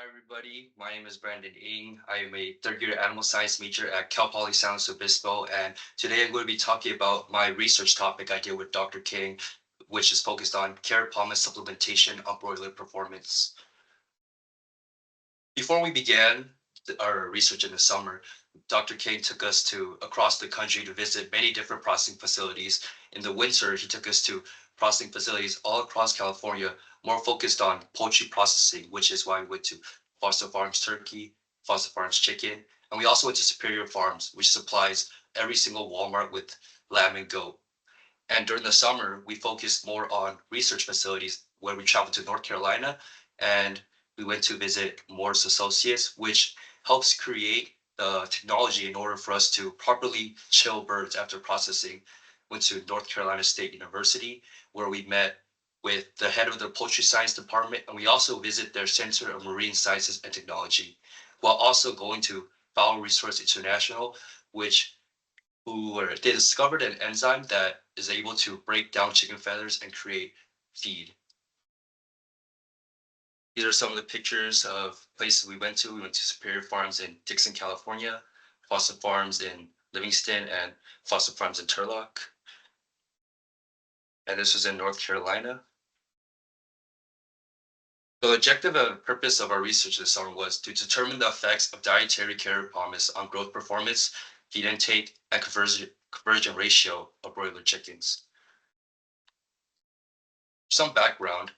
everybody. My name is Brandon Ng. I am a third year animal science major at Cal Poly San Luis Obispo, and today I'm going to be talking about my research topic I did with Dr. King, which is focused on carrot pomace supplementation on broiler performance. Before we began our research in the summer, Dr. King took us to across the country to visit many different processing facilities. In the winter, he took us to processing facilities all across California, more focused on poultry processing, which is why we went to Foster Farms Turkey, Foster Farms Chicken, and we also went to Superior Farms, which supplies every single Walmart with lamb and goat. And during the summer, we focused more on research facilities where we traveled to North Carolina and we went to visit Morris Associates, which helps create the technology in order for us to properly chill birds after processing. Went to North Carolina State University, where we met with the head of the poultry science department, and we also visit their Center of Marine Sciences and Technology, while also going to Fowl Resource International, which they discovered an enzyme that is able to break down chicken feathers and create feed. These are some of the pictures of places we went to. We went to Superior Farms in Dixon, California, Foster Farms in Livingston, and Foster Farms in Turlock. And this was in North Carolina. The objective and purpose of our research this summer was to determine the effects of dietary carrot pomace on growth performance, feed intake, and conversion ratio of broiler chickens. Some background,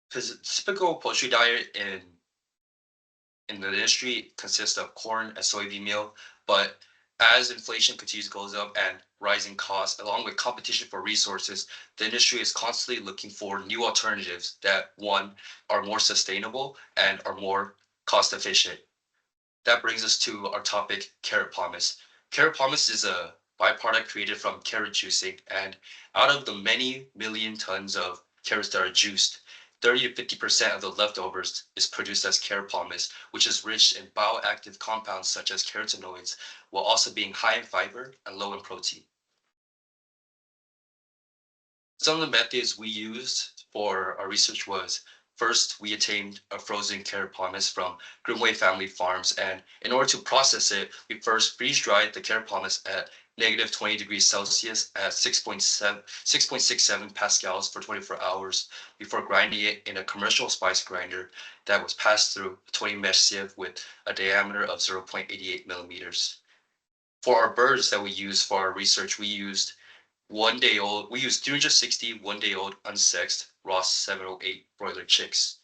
because typical poultry diet in the industry consists of corn and soybean meal, but as inflation continues goes up and rising costs, along with competition for resources, the industry is constantly looking for new alternatives that one are more sustainable and are more cost efficient. That brings us to our topic, carrot pomace. Carrot pomace is a byproduct created from carrot juicing, and out of the many million tons of carrots that are juiced, 30 to 50% of the leftovers is produced as carrot pomace, which is rich in bioactive compounds such as carotenoids, while also being high in fiber and low in protein. Some of the methods we used for our research was first, we obtained a frozen carrot pomace from Grimway Family Farms, and in order to process it, we first freeze dried the carrot pomace at negative 20 degrees Celsius at 6.67 pascals for 24 hours before grinding it in a commercial spice grinder that was passed through a 20 mesh sieve with a diameter of 0.88 millimeters. For our birds that we used for our research, we used 1 day old, we used 360 1 day old unsexed Ross 708 broiler chicks.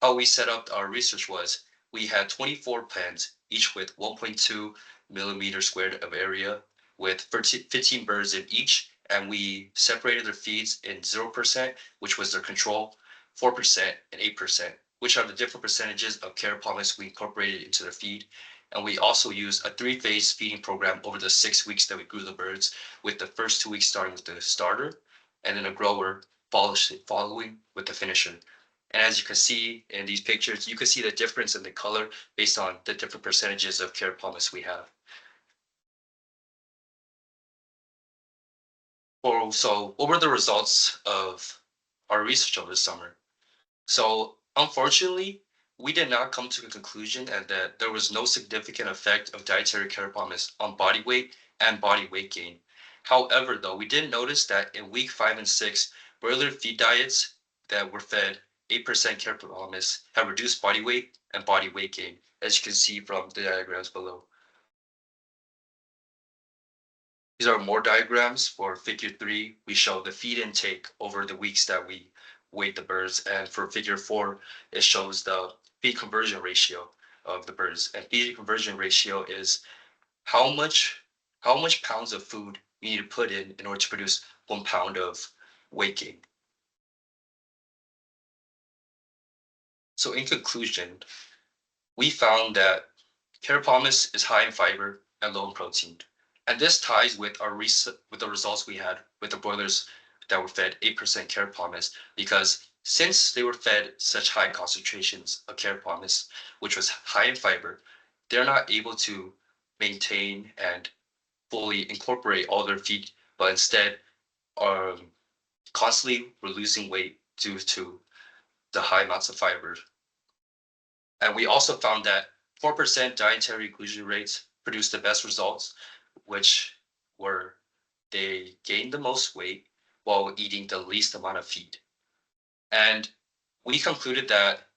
How we set up our research was we had 24 pens, each with 1.2 millimeter squared of area, with 15 birds in each, and we separated their feeds in 0%, which was their control, 4%, and 8%, which are the different percentages of carrot pomace we incorporated into their feed. And we also used a 3-phase feeding program over the 6 weeks that we grew the birds, with the first 2 weeks starting with the starter, and then a grower following with the finisher. And as you can see in these pictures, you can see the difference in the color based on the different percentages of carrot pomace we have. So what were the results of our research over the summer? So unfortunately, we did not come to a conclusion and that there was no significant effect of dietary carrot pomace on body weight and body weight gain. However, though, we did notice that in week 5 and 6, broiler feed diets that were fed 8% carrot pomace have reduced body weight and body weight gain, as you can see from the diagrams below. These are more diagrams. For figure 3, we show the feed intake over the weeks that we weighed the birds. And for figure 4, it shows the feed conversion ratio of the birds. And feed conversion ratio is how much pounds of food you need to put in order to produce 1 pound of weight gain. So in conclusion, we found that carrot pomace is high in fiber and low in protein. And this ties with with the results we had with the broilers that were fed 8% carrot pomace, because since they were fed such high concentrations of carrot pomace, which was high in fiber, they're not able to maintain and fully incorporate all their feed, but instead are constantly losing weight due to the high amounts of fiber. And we also found that 4% dietary inclusion rates produced the best results, which were they gained the most weight while eating the least amount of feed. And we concluded that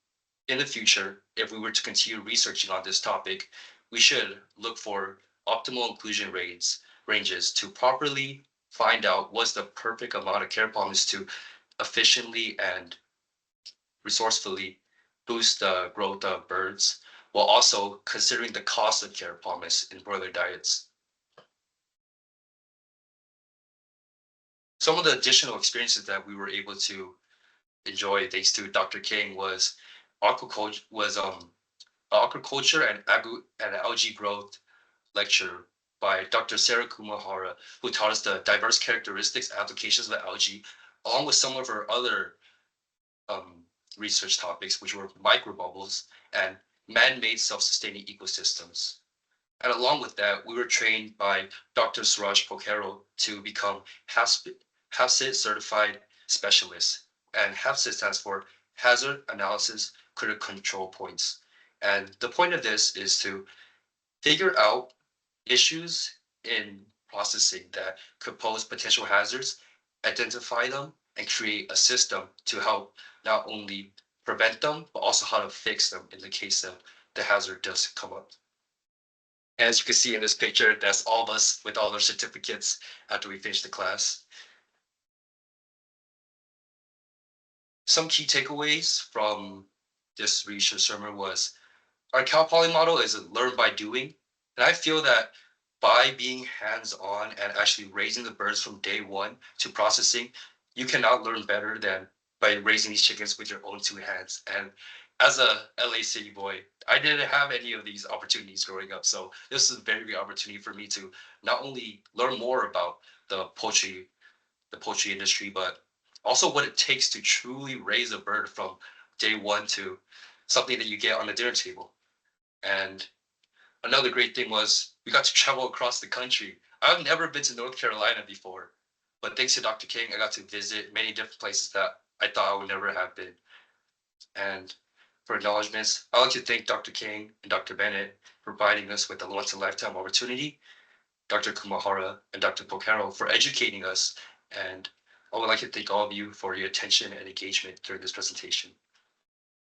in the future, if we were to continue researching on this topic, we should look for optimal inclusion rates ranges to properly find out what's the perfect amount of carrot pomace to efficiently and resourcefully boost the growth of birds, while also considering the cost of carrot pomace in broiler diets. Some of the additional experiences that we were able to enjoy thanks to Dr. King was aquaculture and algae growth lecture by Dr. Sarah Kumahara, who taught us the diverse characteristics and applications of algae, along with some of her other um, research topics, which were microbubbles and man-made self-sustaining ecosystems. And along with that, we were trained by Dr. Suraj Pokharo to become HACCP certified specialists. And HACCP stands for Hazard Analysis Critical Control Points. And the point of this is to figure out issues in processing that could pose potential hazards, identify them, and create a system to help not only prevent them, but also how to fix them in the case that the hazard does come up. As you can see in this picture, that's all of us with all our certificates after we finish the class. Some key takeaways from this research sermon was our cow poly model is a learn by doing. And I feel that by being hands-on and actually raising the birds from day one to processing, you cannot learn better than by raising these chickens with your own two hands. And as a LA city boy, I didn't have any of these opportunities growing up. So this is a very great opportunity for me to not only learn more about the poultry industry, but also what it takes to truly raise a bird from day one to something that you get on the dinner table. And another great thing was we got to travel across the country. I've never been to North Carolina before, but thanks to Dr. King, I got to visit many different places that I thought I would never have been. And for acknowledgments, I'd like to thank Dr. King and Dr. Bennett for providing us with a once in a lifetime opportunity, Dr. Kumahara and Dr. Pocaro for educating us, and I would like to thank all of you for your attention and engagement during this presentation.